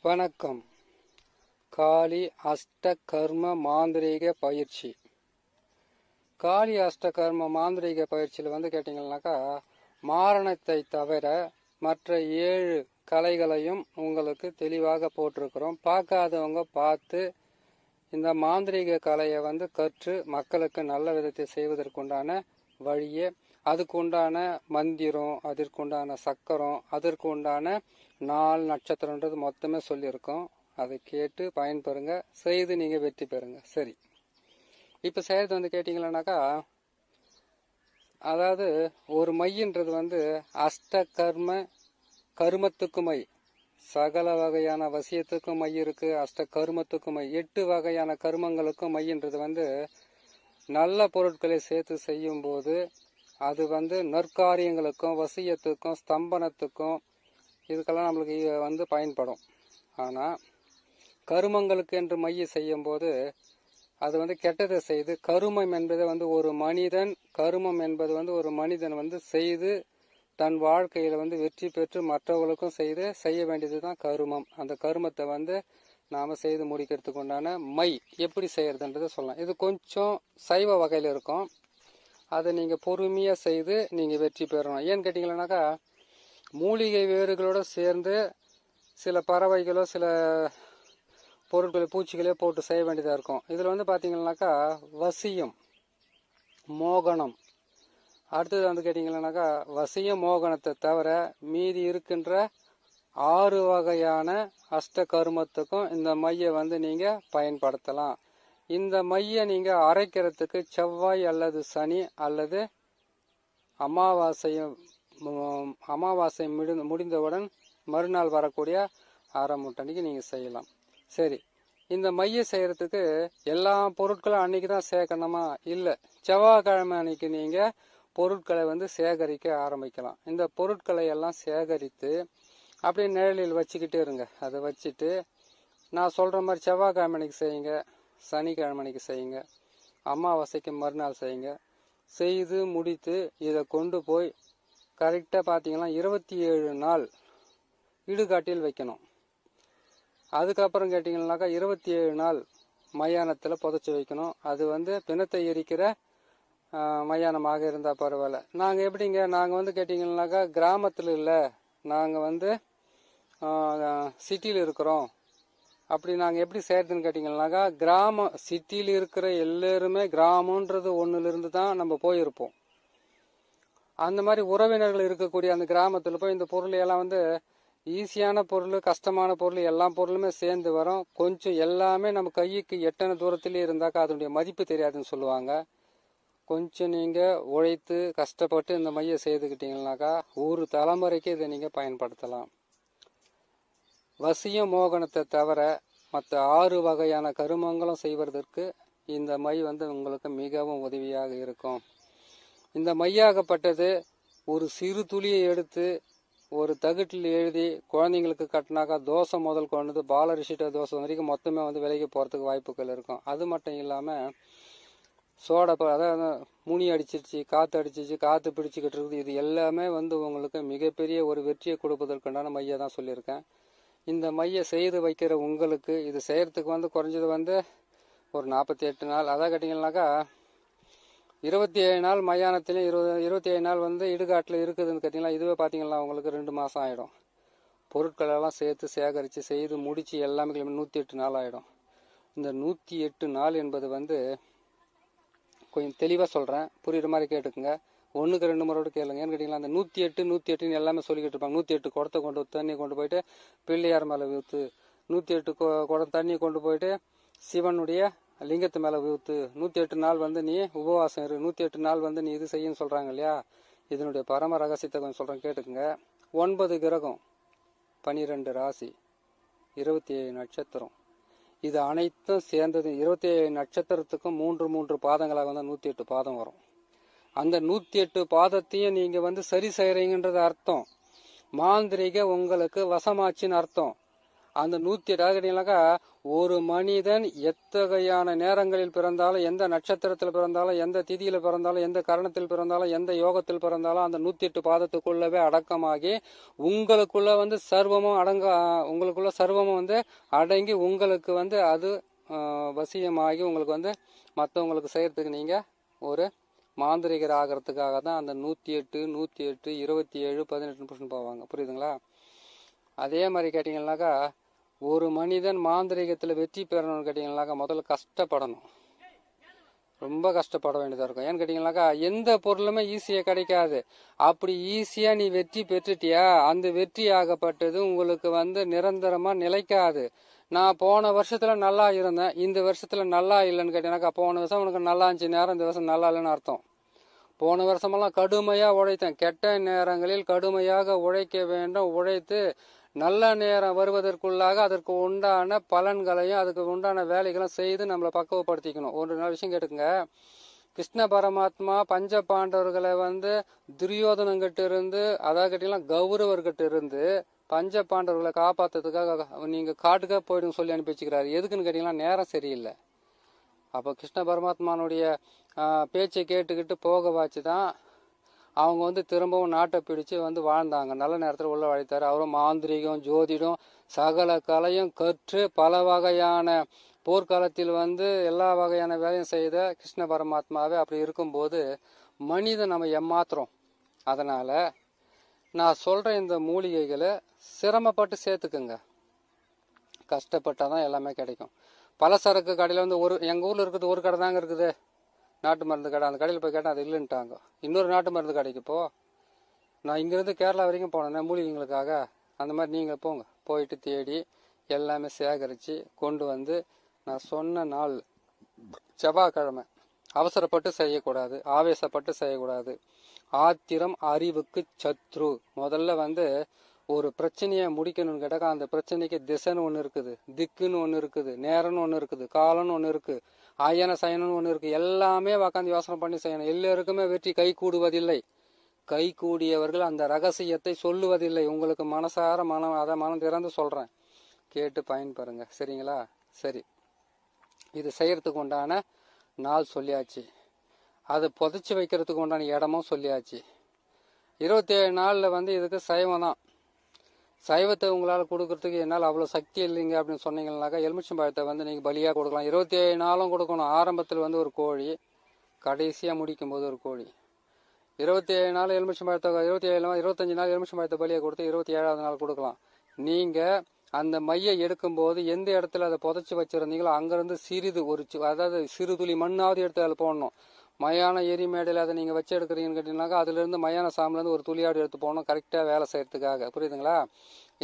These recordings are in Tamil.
வணக்கம். காளி அஷ்டகர்ம மாந்திரீக பயிற்சி. காளி அஷ்டகர்ம மாந்திரீக பயிற்சியில் கேட்டிங்கன்னாக்கா, மாரணத்தை தவிர மற்ற 7 கலைகளையும் உங்களுக்கு தெளிவாக போட்டிருக்கிறோம். பார்க்காதவங்க பார்த்து இந்த மாந்திரீக கலையை கற்று மக்களுக்கு நல்ல விதத்தை செய்வதற்குண்டான வழியே, அதுக்குண்டான மந்திரம், அதற்குண்டான சக்கரம், அதற்குண்டான நாள் நட்சத்திரன்றது மொத்தமே சொல்லியிருக்கோம். அதை கேட்டு பயன்பெறுங்க, செய்து நீங்கள் வெற்றி பெறுங்க. சரி, இப்போ செய்யறது கேட்டிங்கன்னாக்கா, அதாவது ஒரு மையின்றது கருமத்துக்கு மை, சகல வகையான வசியத்துக்கும் மை இருக்கு. கருமத்துக்கும் மை, 8 வகையான கருமங்களுக்கும் மைன்றது நல்ல பொருட்களை சேர்த்து செய்யும் போது அது நற்காரியங்களுக்கும் வசியத்துக்கும் ஸ்தம்பனத்துக்கும் இதுக்கெல்லாம் நம்மளுக்கு பயன்படும். ஆனால் கருமங்களுக்கு என்று மைய செய்யும் போது அது கெட்டதை செய்து, கருமம் என்பது ஒரு மனிதன், கருமம் என்பது ஒரு மனிதன் செய்து தன் வாழ்க்கையில் வெற்றி பெற்று மற்றவர்களுக்கும் செய்ய வேண்டியது தான் கருமம். அந்த கருமத்தை நாம் செய்து முடிக்கிறதுக்கு உண்டான மை எப்படி செய்யறதுன்றதை சொல்லலாம். இது கொஞ்சம் சைவ வகையில் இருக்கும். அதை நீங்கள் பொறுமையாக செய்து நீங்கள் வெற்றி பெறணும். ஏன்னு கேட்டிங்கன்னாக்கா, மூலிகை வேர்களோடு சேர்ந்து சில பறவைகளோ சில பொருட்களை பூச்சிகளோ போட்டு செய்ய வேண்டியதாக இருக்கும். இதில் பார்த்தீங்கன்னாக்கா வசியம், மோகனம், அடுத்தது கேட்டிங்கன்னாக்கா வசியம் மோகனத்தை தவிர மீதி இருக்கின்ற 6 வகையான அஷ்ட கருமத்துக்கும் இந்த மையை நீங்கள் பயன்படுத்தலாம். இந்த மையை நீங்கள் அரைக்கிறதுக்கு செவ்வாய் அல்லது சனி அல்லது அமாவாசை முடிந்தவுடன் மறுநாள் வரக்கூடிய ஆரம்பட்டன்னைக்கு நீங்கள் செய்யலாம். சரி, இந்த மைய செய்யறதுக்கு எல்லா பொருட்களும் அன்னைக்கு தான் சேர்க்கணுமா? இல்லை, செவ்வாய்க்கிழமை அன்னைக்கு நீங்கள் பொருட்களை சேகரிக்க ஆரம்பிக்கலாம். இந்த பொருட்களை எல்லாம் சேகரித்து அப்படியே நிழலில் வச்சுக்கிட்டே இருங்க. அதை வச்சுட்டு நான் சொல்கிற மாதிரி செவ்வாய்க்கிழமை அன்னைக்கு செய்யுங்க, சனிக்கிழமை அன்னைக்கு செய்யுங்க, அமாவாசைக்கு மறுநாள் செய்யுங்க. செய்து முடித்து இதை கொண்டு போய் கரெக்டாக பார்த்தீங்கன்னா 27 நாள் இடுகாட்டில் வைக்கணும். அதுக்கப்புறம் கேட்டிங்கன்னாக்கா 27 நாள் மயானத்தில் புதைச்சி வைக்கணும். அது பிணத்தை எரிக்கிற மயானமாக இருந்தால் பரவாயில்ல. நாங்கள் எப்படிங்க, நாங்கள் கேட்டிங்கன்னாக்கா கிராமத்தில் இல்லை, நாங்கள் சிட்டியில் இருக்கிறோம். அப்படி நாங்கள் எப்படி செய்யறதுன்னு கேட்டிங்கன்னாக்கா, சிட்டியில் இருக்கிற எல்லாருமே கிராமன்றது ஒன்றுலேருந்து தான் நம்ம போயிருப்போம். அந்த மாதிரி உறவினர்கள் இருக்கக்கூடிய அந்த கிராமத்தில் போய் இந்த பொருள் எல்லாம் ஈஸியான பொருள், கஷ்டமான பொருள், எல்லா பொருளுமே சேர்ந்து வரும். கொஞ்சம் எல்லாமே நம்ம கைக்கு எட்டன தூரத்திலே இருந்தாக்கா அதனுடைய மதிப்பு தெரியாதுன்னு சொல்லுவாங்க. கொஞ்சம் நீங்கள் உழைத்து கஷ்டப்பட்டு இந்த மையை செய்துக்கிட்டீங்கன்னாக்கா ஒரு தலைமுறைக்கு இதை நீங்கள் பயன்படுத்தலாம். வசிய மோகனத்தை தவிர மற்ற 6 வகையான கருமங்களும் செய்வதற்கு இந்த மை உங்களுக்கு மிகவும் உதவியாக இருக்கும். இந்த மையாகப்பட்டது ஒரு சிறு துளியை எடுத்து ஒரு தகுட்டில் எழுதி குழந்தைங்களுக்கு கட்டினாக்கா தோசை முதல் கொண்டு பாலரிசிட்ட தோசை வரைக்கும் மொத்தமே விலைக்கு போகிறதுக்கு வாய்ப்புகள் இருக்கும். அது மட்டும் இல்லாமல் சோடா, அதாவது முனி அடிச்சிருச்சு, காற்று அடிச்சிச்சு, காற்று பிடிச்சிக்கிட்டு இருக்குது, இது எல்லாமே உங்களுக்கு மிகப்பெரிய ஒரு வெற்றியை கொடுப்பதற்குண்டான மையை தான் சொல்லியிருக்கேன். இந்த மையை செய்து வைக்கிற உங்களுக்கு இது செய்கிறதுக்கு குறைஞ்சது ஒரு 48 நாள், அதான் கேட்டிங்கன்னாக்கா 27 நாள் மயானத்திலையும் 27 நாள் இடுகாட்டில் இருக்குதுன்னு கேட்டிங்கன்னா, இதுவே பார்த்தீங்கன்னா உங்களுக்கு 2 மாதம் ஆகிடும். பொருட்களெல்லாம் சேர்த்து சேகரித்து செய்து முடித்து எல்லாமே 108 நாள் ஆகிடும். இந்த 108 நாள் என்பது கொஞ்சம் தெளிவாக சொல்கிறேன், புரியுற மாதிரி கேட்டுக்குங்க. 1க்கு 2 முறையோடு கேளுங்க. ஏன்னு கேட்டிங்கன்னா, அந்த 108 எல்லாமே சொல்லிக்கிட்டு இருப்பாங்க. 108 குடத்தை தண்ணி கொண்டு போயிட்டு பிள்ளையார் மேலே ஊற்று, 108 குடம் தண்ணி கொண்டு போயிட்டு சிவனுடைய லிங்கத்து மேலே ஊற்று, 108 நாள் நீ உபவாசம் இரு, 108 நாள் நீ இது செய்யன்னு சொல்கிறாங்க இல்லையா? இதனுடைய பரம ரகசியத்தை கொஞ்சம் சொல்கிறேன், கேட்டுக்குங்க. 9 கிரகம், 12 ராசி, 27 நட்சத்திரம், இது அனைத்தும் சேர்ந்தது 27 நட்சத்திரத்துக்கும் 3 பாதங்களாக 108 பாதம் வரும். அந்த 108 பாதத்தையும் நீங்கள் சரி செய்கிறீங்கன்றது அர்த்தம். மாந்திரிக உங்களுக்கு வசமாச்சின்னு அர்த்தம். அந்த 108 கேட்டீங்கன்னாக்கா ஒரு மனிதன் எத்தகையான நேரங்களில் பிறந்தாலும், எந்த நட்சத்திரத்தில் பிறந்தாலும், எந்த திதியில பிறந்தாலும், எந்த கரணத்தில் பிறந்தாலும், எந்த யோகத்தில் பிறந்தாலும் அந்த 108 பாதத்துக்குள்ளவே அடக்கமாகி உங்களுக்குள்ள வந்து சர்வமும் உங்களுக்குள்ள சர்வமும் வந்து அடங்கி உங்களுக்கு வந்து அது வசியமாகி உங்களுக்கு வந்து மற்றவங்களுக்கு செய்யறதுக்கு நீங்க ஒரு மாந்திரிகர் ஆகிறதுக்காக தான் அந்த 108, 108, 27, 18% போவாங்க. புரியுதுங்களா? அதே மாதிரி கேட்டீங்கன்னாக்கா ஒரு மனிதன் மாந்திரிகத்தில் வெற்றி பெறணும்னு கேட்டீங்கன்னாக்கா முதல்ல கஷ்டப்படணும். ரொம்ப கஷ்டப்பட வேண்டியதாக இருக்கும். ஏன்னு கேட்டீங்கன்னாக்கா எந்த பொருளுமே ஈஸியாக கிடைக்காது. அப்படி ஈஸியாக நீ வெற்றி பெற்றுட்டியா, அந்த வெற்றி ஆகப்பட்டது உங்களுக்கு வந்து நிரந்தரமா நிலைக்காது. நான் போன வருஷத்துல நல்லா இருந்தேன், இந்த வருஷத்துல நல்லா இல்லைன்னு கேட்டீங்கன்னாக்கா போன வருஷம் உனக்கு நல்லா இருந்துச்சு நேரம், இந்த வருஷம் நல்லா இல்லைன்னு அர்த்தம். போன வருஷமெல்லாம் கடுமையா உழைத்தேன், கெட்ட நேரங்களில் கடுமையாக உழைக்க வேண்டும், உழைத்து நல்ல நேரம் வருவதற்குள்ளாக அதற்கு உண்டான பலன்களையும் அதுக்கு உண்டான வேலைகளும் செய்து நம்மளை பக்குவப்படுத்திக்கணும். ஒரு நாள் விஷயம் கேட்டுக்குங்க. கிருஷ்ண பரமாத்மா பஞ்ச பாண்டவர்களை வந்து துரியோதனங்கிட்ட இருந்து, அதாவது கேட்டீங்கன்னா கௌரவர்கிட்ட இருந்து பஞ்ச பாண்டவர்களை காப்பாத்துறதுக்காக நீங்க காட்டுக்கா போயிடுங்க சொல்லி அனுப்பி வச்சுக்கிறாரு. எதுக்குன்னு கேட்டீங்கன்னா நேரம் சரியில்லை. அப்போ கிருஷ்ண பரமாத்மானுடைய பேச்சை கேட்டுக்கிட்டு போக வாச்சுதான் அவங்க வந்து திரும்பவும் நாட்டை பிடிச்சு வந்து வாழ்ந்தாங்க. நல்ல நேரத்தில் உள்ள வாழ்த்தாரு. அவரும் மாந்திரிகம், ஜோதிடம், சகல கலையும் கற்று பல வகையான போர்க்காலத்தில் வந்து எல்லா வகையான வேலையும் செய்த கிருஷ்ண பரமாத்மாவே அப்படி இருக்கும்போது மனிதன் நம்ம ஏமாத்துறோம். அதனால நான் சொல்ற இந்த மூலிகைகளை சிரமப்பட்டு சேர்த்துக்குங்க. கஷ்டப்பட்டாதான் எல்லாமே கிடைக்கும். பலசரக்கு கடையில் வந்து எங்கள் ஊரில் இருக்குது ஒரு கடை தாங்க இருக்குது, நாட்டு மருந்து கடை. அந்த கடையில் போய் கேட்டால் அது இல்லைன்ட்டாங்க. இன்னொரு நாட்டு மருந்து கடைக்கு நான் இங்கேருந்து கேரளா வரைக்கும் போனேன் மூலிகைங்களுக்காக. அந்த மாதிரி நீங்கள் போங்க, போயிட்டு தேடி எல்லாமே சேகரித்து கொண்டு வந்து நான் சொன்ன நாள் செவ்வாய்க்கிழமை. அவசரப்பட்டு செய்யக்கூடாது, ஆவேசப்பட்டு செய்யக்கூடாது. ஆத்திரம் அறிவுக்கு சத்ரு. முதல்ல வந்து ஒரு பிரச்சனையை முடிக்கணும்னு கேட்டாக்கா அந்த பிரச்சனைக்கு திசைன்னு ஒன்று இருக்குது, திக்குன்னு ஒன்று இருக்குது, நேரம்னு ஒன்று இருக்குது, காலம்னு ஒன்று இருக்குது, ஆயன சயனம்னு ஒன்று இருக்குது. எல்லாமே உக்காந்து யோசனை பண்ணி செய்யணும். எல்லாருக்குமே வெற்றி கை கூடுவதில்லை. கை கூடியவர்கள் அந்த ரகசியத்தை சொல்லுவதில்லை. உங்களுக்கு மனசார மனம் திறந்து சொல்றேன், கேட்டு பயன்பெறுங்க. சரிங்களா? சரி, இது செய்யறதுக்கு உண்டான நாள் சொல்லியாச்சு, அது புதைச்சி வைக்கிறதுக்கு உண்டான இடமும் சொல்லியாச்சு. 27 நாளில் வந்து இதுக்கு சைவம் தான். சைவத்தை உங்களால் கொடுக்கறதுக்கு என்னால் அவ்வளோ சக்தி இல்லைங்க அப்படின்னு சொன்னீங்கன்னாக்கா எலுமிச்சம்பழத்தை வந்து நீங்கள் பலியாக கொடுக்கலாம். 27 நாளும் கொடுக்கணும். ஆரம்பத்தில் வந்து ஒரு கோழி, கடைசியாக முடிக்கும் போது ஒரு கோழி. 27 நாள் எலுமிச்சம்பழத்தை 25 நாள் எலுமிச்சம்பழத்தை பலியாக கொடுத்து 27வது நாள் கொடுக்கலாம். நீங்கள் அந்த மையை எடுக்கும்போது எந்த இடத்துல அதை புதைச்சி வச்சுருந்தீங்களோ அங்கேருந்து சிறிது அதாவது சிறு துளி மண்ணாவது எடுத்து அதில் போடணும். மயான எரிமேடையில் அதை நீங்கள் வச்சு எடுக்கிறீங்கன்னு கேட்டீங்கன்னாக்கா அதுலேருந்து மயான சாமிலேருந்து ஒரு துளியாடு எடுத்து போகணும், கரெக்டாக வேலை செய்யறதுக்காக. புரியுதுங்களா?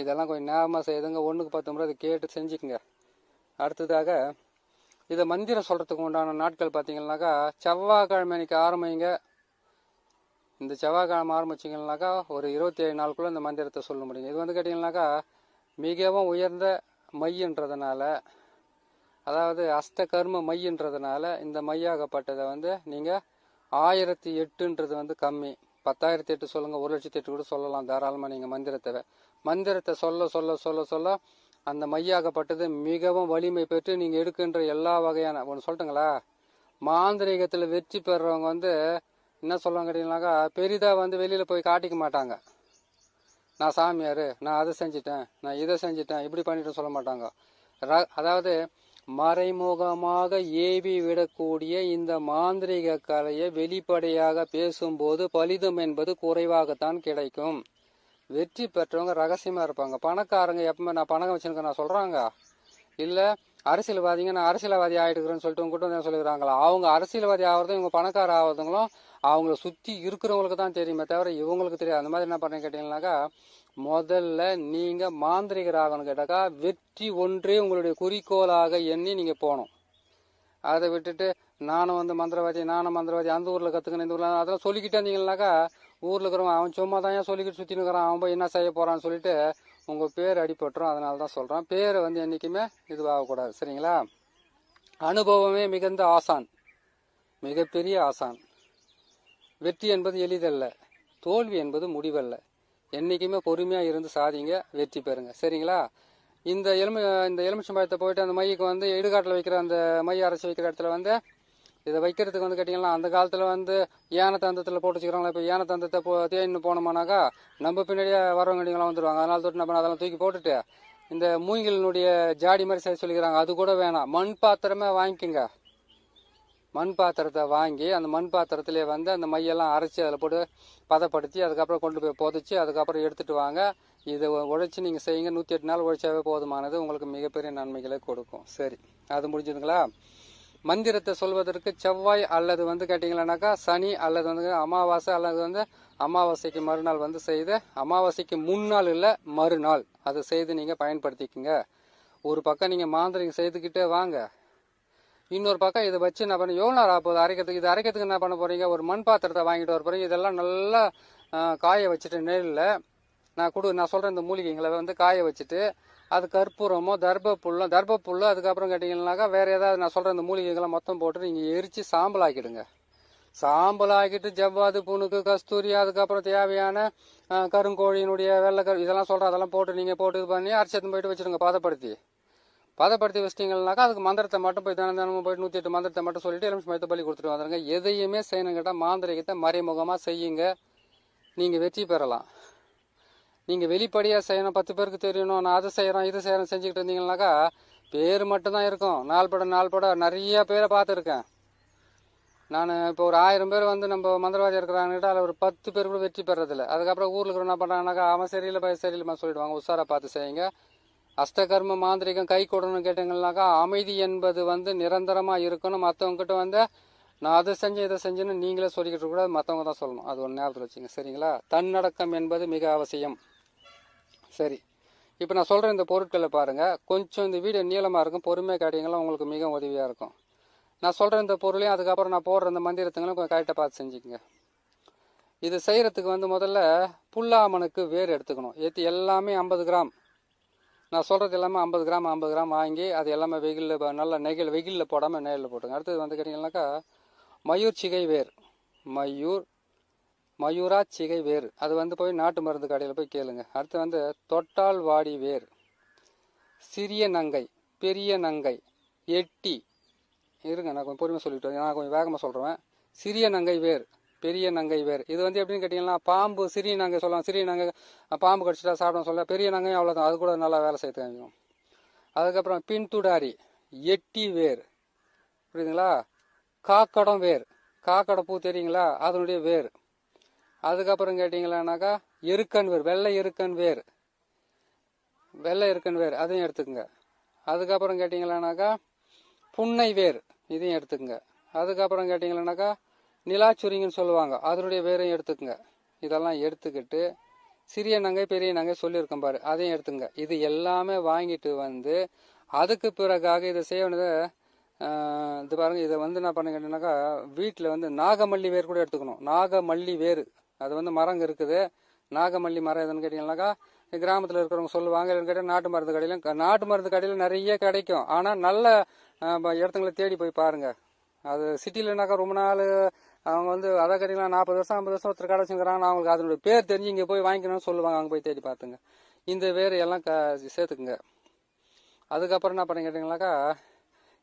இதெல்லாம் கொஞ்சம் ஞாபகமாக செய்யுதுங்க. 1க்கு 10 முறை அதை கேட்டு செஞ்சுக்குங்க. அடுத்ததாக இதை மந்திரம் சொல்கிறதுக்கு உண்டான நாட்கள் பார்த்தீங்கன்னாக்கா செவ்வாய்க்கிழமை அன்னைக்கு ஆரம்பிங்க. இந்த செவ்வாய்க்கிழமை ஆரம்பிச்சிங்கன்னாக்கா ஒரு 27 நாளுக்குள்ளே இந்த மந்திரத்தை சொல்ல முடியும். இது வந்து கேட்டிங்கன்னாக்கா மிகவும் உயர்ந்த மையன்றதுனால, அதாவது அஷ்ட கர்ம மையன்றதுனால இந்த மையாகப்பட்டதை வந்து நீங்கள் 1008ன்றது வந்து கம்மி. 10,008 சொல்லுங்க, 1,08,000 கூட சொல்லலாம் தாராளமாக. நீங்கள் மந்திரத்தை சொல்ல சொல்ல சொல்ல சொல்ல அந்த மையாகப்பட்டது மிகவும் வலிமை பெற்று நீங்கள் எடுக்கின்ற எல்லா வகையான ஒன்று சொல்லட்டுங்களா, மாந்திரீகத்தில் வெற்றி பெறவங்க வந்து என்ன சொல்லுவாங்க கேட்டீங்கன்னாக்கா பெரிதாக வந்து வெளியில் போய் காட்டிக்க மாட்டாங்க. நான் சாமியார், நான் அதை செஞ்சிட்டேன், நான் இதை செஞ்சிட்டேன், இப்படி பண்ணிட்டு சொல்ல மாட்டாங்க. அதாவது மறைமுகமாக ஏவி விடக்கூடிய இந்த மாந்திரிக கலையை வெளிப்படையாக பேசும்போது பலிதம் என்பது குறைவாகத்தான் கிடைக்கும். வெற்றி பெற்றவங்க ரகசியமா இருப்பாங்க. பணக்காரங்க எப்பவுமே நான் பணம் வச்சிருக்கேன் நான் சொல்றாங்க, இல்ல அரசியல்வாதிங்க நான் அரசியல்வாதி ஆயிட்டுக்கிறேன்னு சொல்லிட்டு உங்க கிட்ட சொல்லிக்கிறாங்களா? அவங்க அரசியல்வாதி ஆகிறதும் இவங்க பணக்கார ஆகிறதுங்களும் அவங்கள சுத்தி இருக்கிறவங்களுக்கு தான் தெரியுமே தவிர இவங்களுக்கு தெரியாது. அந்த மாதிரி என்ன பண்ணீங்க கேட்டீங்கன்னாக்கா முதல்ல நீங்க மாந்திரிகர் ஆகணும் கேட்டாக்கா வெற்றி ஒன்றே உங்களுடைய குறிக்கோளாக எண்ணி நீங்க போகணும். அதை விட்டுட்டு நானும் வந்து மந்திரவாதி அந்த ஊர்ல கத்துக்கணும் இந்த ஊர்ல அதெல்லாம் சொல்லிக்கிட்டே இருந்தீங்கன்னாக்கா ஊர்ல இருக்கிறவங்க அவன் சும்மா தான் ஏன் சொல்லிக்கிட்டு சுத்தி நிற்கிறான், அவன் போய் என்ன செய்ய போறான்னு சொல்லிட்டு உங்க பேர் அடிபட்டுரும். அதனால தான் சொல்றேன், பேரை வந்து என்னைக்குமே இதுவாகக்கூடாது. சரிங்களா? அனுபவமே மிகுந்த ஆசான், மிகப்பெரிய ஆசான். வெற்றி என்பது எளிதல்ல, தோல்வி என்பது முடிவல்ல. என்னைக்குமே பொறுமையா இருந்து சாதிங்க, வெற்றி பெறுங்க. சரிங்களா? இந்த எலுமிச்சம்பழத்தை போயிட்டு அந்த மைக்கு வந்து இடுகாட்டில் வைக்கிற அந்த மை அரைச்சி வைக்கிற இடத்துல வந்து இதை வைக்கிறதுக்கு வந்து கேட்டிங்கன்னா அந்த காலத்தில் வந்து யானை தந்தத்தில் போட்டு வச்சுக்கிறாங்களா. இப்போ யானை தந்தத்தை தேன்னு போனோம்னாக்கா நம்ம பின்னாடியே வரவங்கடிங்களாம் வந்துடுவாங்க. அதனால தொட்டு நம்ம அதெல்லாம் தூக்கி போட்டுட்டு இந்த மூங்கிலினுடைய ஜாடி மாதிரி செய்ய சொல்லிக்கிறாங்க. அது கூட வேணாம், மண் பாத்திரமே வாங்கிக்கோங்க. மண் பாத்திரத்தை வாங்கி அந்த மண் பாத்திரத்திலே வந்து அந்த மையெல்லாம் அரைச்சி அதில் போட்டு பதப்படுத்தி அதுக்கப்புறம் கொண்டு போய் புதைச்சி அதுக்கப்புறம் எடுத்துகிட்டு வாங்க. இதை உழைச்சி நீங்கள் செய்யுங்க. 108 நாள் உழைச்சாவே போதுமானது, உங்களுக்கு மிகப்பெரிய நன்மைகளை கொடுக்கும். சரி, அது முடிஞ்சதுங்களா? மந்திரத்தை சொல்வதற்கு செவ்வாய் அல்லது வந்து கேட்டிங்களானாக்கா சனி அல்லது வந்து அமாவாசை அல்லது வந்து அமாவாசைக்கு மறுநாள் வந்து செய்து, அமாவாசைக்கு முன்னாள் இல்லை மறுநாள் அதை செய்து நீங்கள் பயன்படுத்திக்கோங்க. ஒரு பக்கம் நீங்கள் மாந்திரிகம் செய்துக்கிட்டே வாங்க, இன்னொரு பக்கம் இதை வச்சு என்ன பண்ண எவ்வளோ நேரம் ஆகுது அரைக்கிறதுக்கு. இது அரைக்கிறதுக்கு என்ன பண்ண போகிறீங்க, ஒரு மண் பாத்திரத்தை வாங்கிட்டு வர போகிறீங்க. இதெல்லாம் நல்லா காய வச்சுட்டு நெல்லில் நான் சொல்கிறேன் இந்த மூலிகைங்களை வந்து காய வச்சுட்டு அது கற்பூரமோ தர்பப்புல்லோ அதுக்கப்புறம் கேட்டிங்கன்னாக்கா வேறு ஏதாவது நான் சொல்கிற இந்த மூலிகைகளை மொத்தம் போட்டு நீங்கள் எரித்து சாம்பல் ஆக்கிடுங்க. சாம்பல் ஆக்கிட்டு ஜவ்வாது, புணுக்கு, கஸ்தூரி, அதுக்கப்புறம் தேவையான கருங்கோழியினுடைய இதெல்லாம் சொல்கிறேன், அதெல்லாம் போட்டு நீங்கள் போட்டு இது பண்ணி அரைச்சத்து போயிட்டு வச்சுடுங்க. பதப்படுத்தி வச்சிட்டிங்கன்னாக்கா அதுக்கு மந்திரத்தை மட்டும் போய் தினமும் போயிட்டு 108 மந்திரத்தை மட்டும் சொல்லிட்டு எலுமிச்சம்பழத்தை பலி கொடுத்துட்டு வந்துடுங்க. எதையுமே செய்யணும் கேட்டால் மாந்திரிகத்தை மறைமுகமாக செய்யுங்க, நீங்கள் வெற்றி பெறலாம். நீங்கள் வெளிப்படையாக செய்யணும், 10 பேருக்கு தெரியணும், நான் அதை செய்கிறேன் இது செய்கிறேன் செஞ்சுக்கிட்டு இருந்தீங்கன்னாக்கா பேர் மட்டும்தான் இருக்கும். நாள்பட நிறைய பேரை பார்த்துருக்கேன் நான். இப்போ ஒரு 1000 பேர் வந்து நம்ம மந்திரவாதி இருக்கிறாங்ககிட்ட அதில் ஒரு 10 பேர் கூட வெற்றி பெறதில்லை. அதுக்கப்புறம் ஊரில் இருக்கிற என்ன பண்ணுறாங்கனாக்கா அவன் சரியில்லைமா சொல்லிடுவாங்க. உஷாராக பார்த்து செய்யுங்க. அஷ்டகர்ம மாந்திரிகம் கை கொடுன்னு கேட்டீங்கன்னாக்கா அமைதி என்பது வந்து நிரந்தரமாக இருக்கணும். மற்றவங்ககிட்ட வந்து நான் அதை செஞ்சேன் இதை செஞ்சேன்னு நீங்களே சொல்லிக்கிட்டு கூட மற்றவங்க தான் சொல்லணும். அது ஒரு ஞாபகத்தில் வச்சுங்க, சரிங்களா? தன்னடக்கம் என்பது மிக அவசியம். சரி, இப்போ நான் சொல்கிற இந்த பொருட்களை பாருங்கள். கொஞ்சம் இந்த வீடியோ நீளமாக இருக்கும், பொறுமையாக கேட்டீங்கன்னா உங்களுக்கு மிக உதவியாக இருக்கும். நான் சொல்கிற இந்த பொருளையும் அதுக்கப்புறம் நான் போடுற இந்த மந்திரத்துங்களும் கொஞ்சம் கரெக்டாக பார்த்து செஞ்சுக்கோங்க. இது செய்கிறதுக்கு வந்து முதல்ல புல்லாமனுக்கு வேர் எடுத்துக்கணும். எல்லாமே 50 கிராம். நான் சொல்கிறது எல்லாமே 50 கிராம் வாங்கி அது எல்லாமே வெயிலில் நல்லா வெயிலில் போடாமல் நேரில் போட்டுங்க. அடுத்தது வந்து கேட்டிங்கன்னாக்கா மயூர் சிகை வேர், மயூரா சிகை வேர், அது வந்து போய் நாட்டு மருந்து கடையில் போய் கேளுங்க. அடுத்து வந்து தொட்டால் வாடி வேர், சிறிய நங்கை, பெரிய நங்கை, எட்டி இருங்க நான் கொஞ்சம் பொறுமையாக சொல்லிவிட்டேன், நான் கொஞ்சம் வேகமாக சொல்கிறேன். சிறிய நங்கை வேர், பெரிய நங்கை வேர். இது வந்து எப்படின்னு கேட்டிங்கன்னா பாம்பு சிறிய நங்கை சொல்லலாம், சிறிய நங்கை பாம்பு கடிச்சிட்டா சாப்பிட சொல்ல, பெரிய நங்கையும் அவ்வளோதான், அது கூட நல்லா வேலை செய்து காமிக்கும். அதுக்கப்புறம் பின்துடாரி, எட்டி வேர், புரியுதுங்களா? காக்கடம் வேர், காக்கடை பூ தெரியுங்களா, அதனுடைய வேர். அதுக்கப்புறம் கேட்டிங்களானாக்கா எருக்கன் வேர், வெள்ளை எருக்கன் வேர், அதையும் எடுத்துக்கோங்க. அதுக்கப்புறம் கேட்டிங்களானாக்கா புன்னை வேர், இதையும் எடுத்துக்கோங்க. அதுக்கப்புறம் கேட்டிங்களானாக்கா நிலாச்சுரிங்கன்னு சொல்லுவாங்க, அதனுடைய வேரையும் எடுத்துக்கோங்க. இதெல்லாம் எடுத்துக்கிட்டு சிறிய நங்கை பெரிய நங்கை சொல்லியிருக்கேன் பாரு, அதையும் எடுத்துங்க. இது எல்லாமே வாங்கிட்டு வந்து அதுக்கு பிறகாக இதை செய்ய வேண்டியது இது பாருங்க. இதை வந்து என்ன பண்ண கேட்டீங்கன்னாக்கா வீட்டில் வந்து நாகமல்லி வேர் கூட எடுத்துக்கணும். நாகமல்லி வேர் அது வந்து மரம் இருக்குது. நாகமல்லி மரம் எதுன்னு கேட்டிங்கன்னாக்கா கிராமத்தில் இருக்கிறவங்க சொல்லுவாங்க. கேட்டால் நாட்டு மருந்து கடையிலும் நிறைய கிடைக்கும். ஆனால் நல்ல இடத்துங்களை தேடி போய் பாருங்க. அது சிட்டிலனாக்கா ரொம்ப நாள் அவங்க வந்து அதை கேட்டிங்கன்னா 40 வருஷம் 50 வருஷம் ஒருத்தர் கடை வச்சுக்கிறாங்கன்னா அவங்களுக்கு அதனுடைய பேர் தெரிஞ்சு இங்கே போய் வாங்கிக்கணும்னு சொல்லுவாங்க. அங்கே போய் தேடி பார்த்துங்க. இந்த வேர் எல்லாம் சேர்த்துக்குங்க. அதுக்கப்புறம் என்ன பண்ண கேட்டிங்கனாக்கா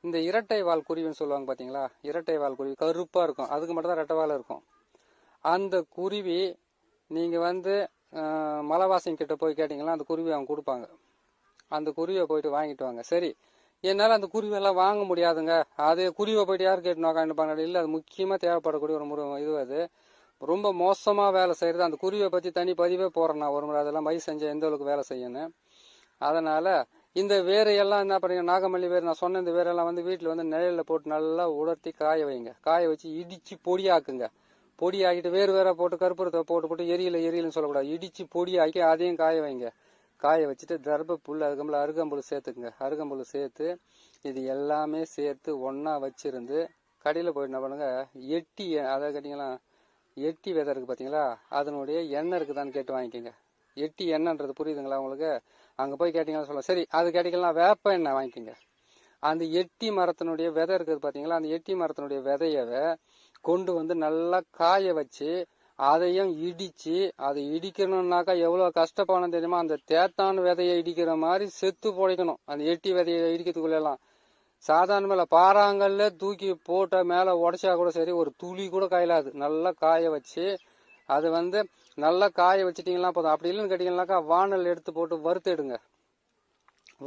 இந்த இரட்டை வால் குருவின்னு சொல்லுவாங்க பார்த்தீங்களா, இரட்டை வால் குருவி கருப்பாக இருக்கும், அதுக்கு மட்டும் தான் ரெட்டை வால் இருக்கும். அந்த குருவி நீங்கள் வந்து மலைவாசிங்கிட்ட போய் கேட்டிங்கன்னா அந்த குருவி அவங்க கொடுப்பாங்க. அந்த குருவியை போயிட்டு வாங்கிட்டு வாங்க. சரி, என்னால் அந்த குருவியெல்லாம் வாங்க முடியாதுங்க, அது குருவியை போயிட்டு யார் கேட்டு உக்காந்துப்பாங்க. இல்லை, அது முக்கியமாக தேவைப்படக்கூடிய ஒரு இது. அது ரொம்ப மோசமாக வேலை செய்கிறது. அந்த குருவியை பற்றி தனி பதிவே போடுறேன் நான் ஒரு முறை, அதெல்லாம் மை செஞ்ச எந்த அளவுக்கு வேலை செய்யணும். அதனால் இந்த வேரையெல்லாம் என்ன பண்ணுங்க, நாகமல்லி வேர் நான் சொன்ன இந்த வேரெல்லாம் வந்து வீட்டில் வந்து நிழலில் போட்டு நல்லா உலர்த்தி காய வைங்க. காய வச்சு இடித்து பொடியாக்குங்க. பொடியாக்கிட்டு வேற போட்டு கற்பூரத்தை போட்டு எரியலன்னு சொல்லக்கூடாது, இடித்து பொடியாக்கி அதையும் காய வைங்க. காய வச்சுட்டு தர்ப புல் அதுக்கப்புறம் அருகம்புல் சேர்த்துக்குங்க. அருகம்புல் சேர்த்து இது எல்லாமே சேர்த்து ஒன்றா வச்சிருந்து கடையில் போயிட்டு என்ன பண்ணுங்க, எட்டி அதை கேட்டிங்களா எட்டி விதை இருக்குது பார்த்தீங்களா, அதனுடைய எண்ணெய் இருக்குதான்னு கேட்டு வாங்கிக்கோங்க. எட்டி எண்ணெய்ன்றது புரியுதுங்களா உங்களுக்கு? அங்கே போய் கேட்டிங்கன்னா சொல்ல. சரி, அது கேட்டிங்கன்னா வேப்ப எண்ணெய் வாங்கிக்கோங்க. அந்த எட்டி மரத்தினுடைய விதை இருக்குது பார்த்தீங்களா, அந்த எட்டி மரத்தினுடைய விதையவை கொண்டு வந்து நல்லா காய வச்சு அதையும் இடிச்சு, அதை இடிக்கணும்னாக்கா எவ்வளவு கஷ்டப்படணும் தெரியுமா? அந்த தேத்தான் விதையை இடிக்கிற மாதிரி செத்து பொழைக்கணும் அந்த எட்டி விதையை இடிக்கிறதுக்குள்ள எல்லாம். சாதாரண பாறாங்கல்ல தூக்கி போட்ட மேல உடைச்சா கூட சரி, ஒரு துளி கூட காயலாது. நல்லா காய வச்சு அது நல்லா காய வச்சிட்டீங்கன்னா போதும். அப்படி இல்லைன்னு கேட்டீங்கன்னாக்கா வானல் எடுத்து போட்டு வறுத்துடுங்க.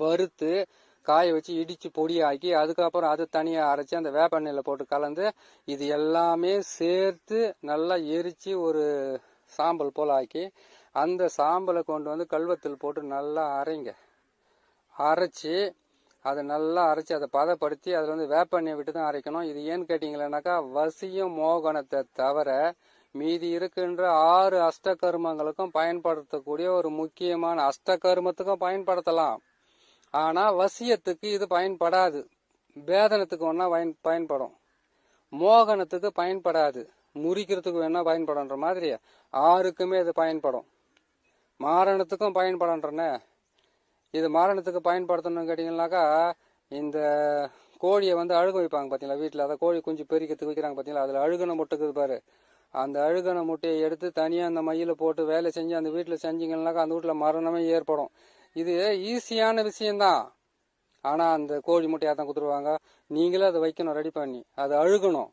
வறுத்து காய வச்சு இடிச்சு பொடியாக்கி அதுக்கப்புறம் அது தனியா அரைச்சி அந்த வேப்பெண்ணெயில போட்டு கலந்து இது எல்லாமே சேர்த்து நல்லா எரிச்சு ஒரு சாம்பல் போல ஆக்கி அந்த சாம்பலை கொண்டு வந்து கல்வத்தில் போட்டு நல்லா அரைங்க. அரைச்சி அதை நல்லா அரைச்சி அதை பதப்படுத்தி அதில் வேப்பெண்ணெயை விட்டு தான் அரைக்கணும். இது ஏன்னு கேட்டீங்களேனாக்கா வசியம் மோகனத்தை தவிர மீதி இருக்கின்ற 6 அஷ்டகர்மங்களுக்கும் பயன்படுத்தக்கூடிய ஒரு முக்கியமான அஷ்டகர்மத்துக்கும் பயன்படுத்தலாம். ஆனா வசியத்துக்கு இது பயன்படாது. வேதனத்துக்கு வேணா பயன்படும், மோகனத்துக்கு பயன்படாது, முறிக்கிறதுக்கு வேணா பயன்படும்ன்ற மாதிரி 6க்குமே இது பயன்படும். மாரணத்துக்கும் பயன்படும்ன்றன. இது மாரணத்துக்கு பயன்படுத்தணும்னு கேட்டீங்கன்னாக்கா இந்த கோழியை அழுக வைப்பாங்க பாத்தீங்களா வீட்டுல. அதை கோழி குஞ்சு பெருக்கிறதுக்கு வைக்கிறாங்க பாத்தீங்களா, அதுல அழுகுன முட்டைக்குது பாரு. அந்த அழுகன முட்டையை எடுத்து தனியா அந்த மையில போட்டு வேலை செஞ்சு அந்த வீட்டுல செஞ்சீங்கன்னாக்கா அந்த வீட்டுல மரணமே ஏற்படும். இது ஈஸியான விஷயம்தான். ஆனா அந்த கோழி முட்டையா தான் குத்துருவாங்க. நீங்களே அதை வைக்கணும், ரெடி பண்ணி அது அழுகணும்.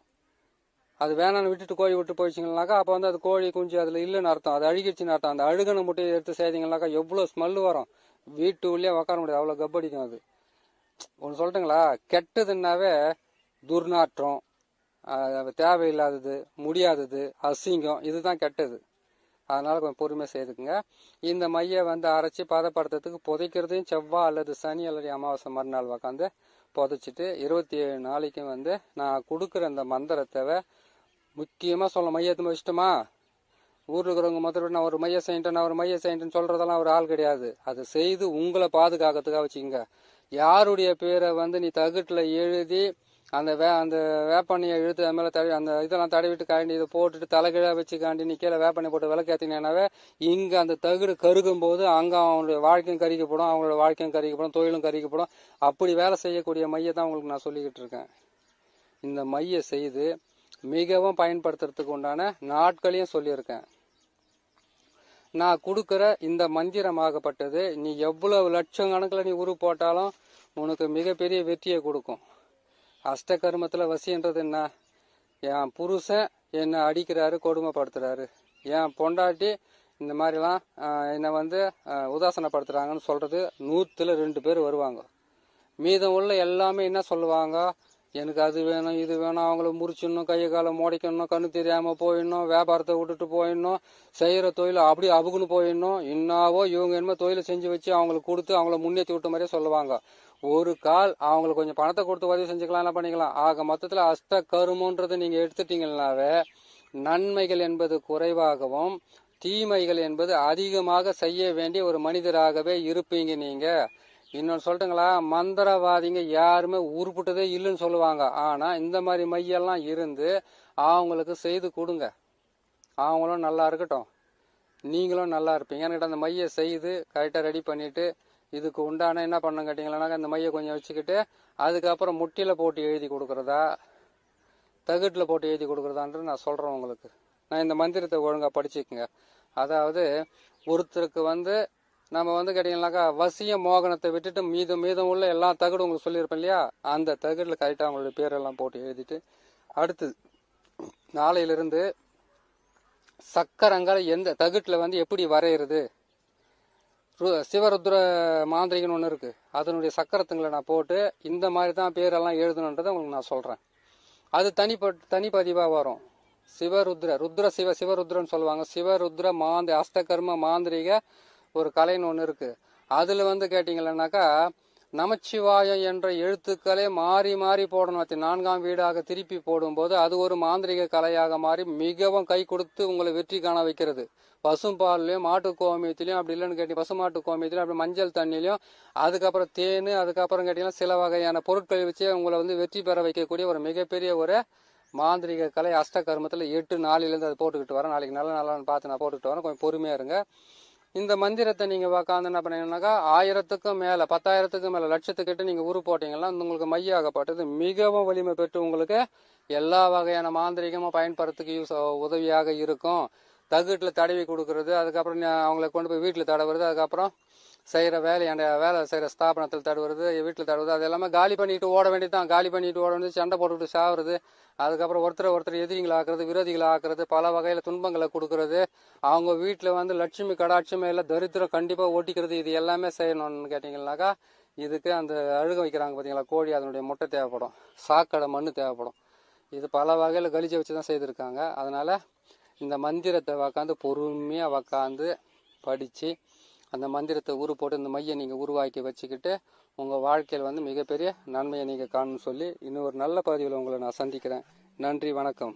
அது வேணான்னு விட்டுட்டு கோழி விட்டு போயிடுச்சிங்கனாக்கா அப்போ அது கோழி குஞ்சு அதுல இல்லைன்னு அர்த்தம், அது அழுகிடுச்சுன்னு அர்த்தம். அந்த அழுகன முட்டையை எடுத்து செய்தீங்கன்னாக்கா எவ்வளவு ஸ்மெல் வரும், வீட்டு உள்ளே உட்கார முடியாது, அவ்வளவு கப்படிக்கும். அது ஒன்று சொல்லட்டுங்களா, கெட்டதுன்னாவே துர்நாற்றம், தேவையில்லாதது, முடியாதது, அசிங்கம், இதுதான் கெட்டது. அதனால கொஞ்சம் பொறுமையாக செய்துக்குங்க. இந்த மையை அரைச்சி பதப்படுத்துறதுக்கு புதைக்கிறதையும் செவ்வாய் அல்லது சனி அல்லது அமாவாசை மறுநாள் உக்காந்து புதைச்சிட்டு 27 நாளைக்கு நான் கொடுக்குற அந்த மந்திரத்தை முக்கியமாக சொல்ல மையத்து வச்சுட்டோமா. ஊரில் இருக்கிறவங்க மொத்தம் நான் ஒரு மைய செய்யிட்டேன்னு சொல்றதெல்லாம் ஒரு ஆள் கிடையாது. அதை செய்து உங்களை பாதுகாக்கிறதுக்காக வச்சுக்கோங்க. யாருடைய பேரை நீ தகுட்டில் எழுதி அந்த வேப்பண்ணையை இழுத்து அது மேலே அந்த இதெல்லாம் தடவிட்டு காண்டி இதை போட்டுட்டு தலைகீழாக வச்சு காண்டி நீ கீழே வேப்பண்ணை போட்டு விளக்கேற்றினாவே இங்கே அந்த தகுடு கருகும் போது அங்கே அவங்களுடைய வாழ்க்கையும் கறிக்கப்படும், அவங்களோட வாழ்க்கையும் கறிக்கப்படும், தொழிலும் கறிக்கப்படும். அப்படி வேலை செய்யக்கூடிய மையை தான் உங்களுக்கு நான் சொல்லிக்கிட்டு இருக்கேன். இந்த மையை செய்து மிகவும் பயன்படுத்துறதுக்கு உண்டான நாட்களையும் சொல்லியிருக்கேன். நான் கொடுக்குற இந்த மந்திரமாகப்பட்டது நீ எவ்வளவு லட்சம் கணக்கில் நீ உரு போட்டாலும் உனக்கு மிகப்பெரிய வெற்றியை கொடுக்கும். அஷ்டகர்மத்துல வசின்றது என்ன? என் புருஷன் என்னை அடிக்கிறாரு, கொடுமைப்படுத்துறாரு, என் பொண்டாட்டி இந்த மாதிரிலாம் என்னை உதாசனப்படுத்துறாங்கன்னு சொல்றது 100ல் 2 பேர் வருவாங்க. மீதம் உள்ள எல்லாமே என்ன சொல்லுவாங்க, எனக்கு அது வேணும் இது வேணும், அவங்கள முறிச்சிடணும், கையை காலை மோடிக்கணும், கண்ணு தெரியாம போயிடணும், வியாபாரத்தை விட்டுட்டு போயிடணும், செய்யற தொழில் அப்படி அபுக்குன்னு போயிடணும், இன்னாவோ இவங்க என்னமோ தொழிலை செஞ்சு வச்சு அவங்களுக்கு கொடுத்து அவங்கள முன்னேற்றி விட்ட மாதிரியே சொல்லுவாங்க. ஒரு கால் அவங்களுக்கு கொஞ்சம் பணத்தை கொடுத்து உதவி செஞ்சுக்கலாம், என்ன பண்ணிக்கலாம். ஆக மொத்தத்தில் அஷ்ட கருமன்றதை நீங்க எடுத்துட்டீங்கன்னாவே நன்மைகள் என்பது குறைவாகவும் தீமைகள் என்பது அதிகமாக செய்ய வேண்டிய ஒரு மனிதராகவே இருப்பீங்க நீங்க. இன்னொன்று சொல்லட்டுங்களா, மந்திரவாதிங்க யாருமே உருப்பிட்டதே இல்லைன்னு சொல்லுவாங்க. ஆனா இந்த மாதிரி மையெல்லாம் இருந்து அவங்களுக்கு செய்து கொடுங்க, அவங்களும் நல்லா இருக்கட்டும், நீங்களும் நல்லா இருப்பீங்க. என்கிட்ட அந்த மையை செய்து கரெக்டாக ரெடி பண்ணிட்டு இதுக்கு உண்டான என்ன பண்ண கேட்டீங்கன்னாக்கா இந்த மையை கொஞ்சம் வச்சுக்கிட்டு அதுக்கப்புறம் முட்டியில போட்டு எழுதி கொடுக்குறதா தகுட்டில் போட்டு எழுதி கொடுக்குறதான்றது நான் சொல்றேன் உங்களுக்கு. நான் இந்த மந்திரத்தை ஒழுங்கா படிச்சுக்குங்க. அதாவது ஒருத்தருக்கு நம்ம கேட்டீங்கன்னாக்கா வசிய மோகனத்தை விட்டுட்டு மீதம் உள்ள எல்லா தகடும் உங்களுக்கு சொல்லியிருப்பேன் இல்லையா, அந்த தகடுல கரெக்டாக அவங்களுடைய பேரெல்லாம் போட்டு எழுதிட்டு அடுத்தது நாளையிலிருந்து சக்கரங்களை எந்த தகுட்டில் எப்படி வரைகிறது, சிவருத்ர மாந்திரிகன்னு ஒன்று இருக்கு, அதனுடைய சக்கரத்துங்களை நான் போட்டு இந்த மாதிரி தான் பேரெல்லாம் எழுதணுன்றதை உங்களுக்கு நான் சொல்றேன். அது தனிப்பதிவாக வரும். சிவருத்ரன்னு சொல்லுவாங்க. சிவருத்ர அஷ்டகர்ம மாந்திரிக ஒரு கலைன்னு ஒன்று இருக்கு. அதுல கேட்டீங்கன்னாக்கா நமச்சிவாயம் என்ற எழுத்துக்களே மாறி மாறி போடணும். 4ஆம் வீடாக திருப்பி போடும்போது அது ஒரு மாந்திரிக கலையாக மாறி மிகவும் கை கொடுத்து உங்களை வெற்றி காண வைக்கிறது. பசும்பால்லையும் மாட்டு கோமியத்திலையும் அப்படி இல்லைன்னு கேட்டீங்க பசுமாட்டு கோமியத்திலையும் அப்படி மஞ்சள் தண்ணிலையும் அதுக்கப்புறம் தேன் அதுக்கப்புறம் கேட்டீங்கன்னா சில வகையான பொருட்களை வச்சு உங்களை வெற்றி பெற வைக்கக்கூடிய ஒரு மிகப்பெரிய ஒரு மாந்திரிக கலை அஷ்டகர்மத்தில் 8 நாளிலேருந்து அதை போட்டுக்கிட்டு வரேன். நாளைக்கு நல்ல பார்த்து நான் போட்டுக்கிட்டு வரேன், கொஞ்சம் பொறுமையா இருங்க. இந்த மந்திரத்தை நீங்க உட்காந்து என்ன பண்ணீங்கன்னாக்கா 1000க்கும் மேல 10,000க்கும் மேல லட்சத்துக்கிட்ட நீங்க உரு போட்டீங்கன்னா உங்களுக்கு மையாகப்பட்டது மிகவும் வலிமை பெற்று உங்களுக்கு எல்லா வகையான மாந்திரிகமும் பயன்படுறதுக்கு உதவியாக இருக்கும். தகுட்டில் தடவி கொடுக்கறது, அதுக்கப்புறம் அவங்கள கொண்டு போய் வீட்டில் தடவுறது, அதுக்கப்புறம் செய்கிற வேலை செய்கிற ஸ்தாபனத்தில் தடவுறது, வீட்டில் தடவுறது, அது எல்லாமே காலி பண்ணிட்டு ஓட வேண்டியதுதான். காலி பண்ணிட்டு ஓட வேண்டியது, சண்டை போட்டுக்கிட்டு சாவுறது, அதுக்கப்புறம் ஒருத்தர் எதிரிகளை ஆக்குறது, விரோதிகளை ஆக்குறது, பல வகையில் துன்பங்களை கொடுக்கறது, அவங்க வீட்டில் வந்து லட்சுமி கடாட்சமே இல்லை, தரித்திரம் கண்டிப்பாக ஓட்டிக்கிறது, இது எல்லாமே செய்யணும்னு கேட்டிங்கன்னாக்கா இதுக்கு அந்த அழுக வைக்கிறாங்க பார்த்தீங்களா கோழி, அதனுடைய முட்டை தேவைப்படும், சாக்கடை மண் தேவைப்படும். இது பல வகையில் கழிச்சு வச்சு தான் செய்திருக்காங்க. அதனால் இந்த மந்திரத்தை உக்காந்து பொறுமையாக உக்காந்து படித்து அந்த மந்திரத்தை போட்டு இந்த மையை நீங்கள் உருவாக்கி வச்சுக்கிட்டு உங்கள் வாழ்க்கையில் வந்து மிகப்பெரிய நன்மையை நீங்கள் காணும்னு சொல்லி இன்னொரு நல்ல பதிவில் உங்களை நான் சந்திக்கிறேன். நன்றி, வணக்கம்.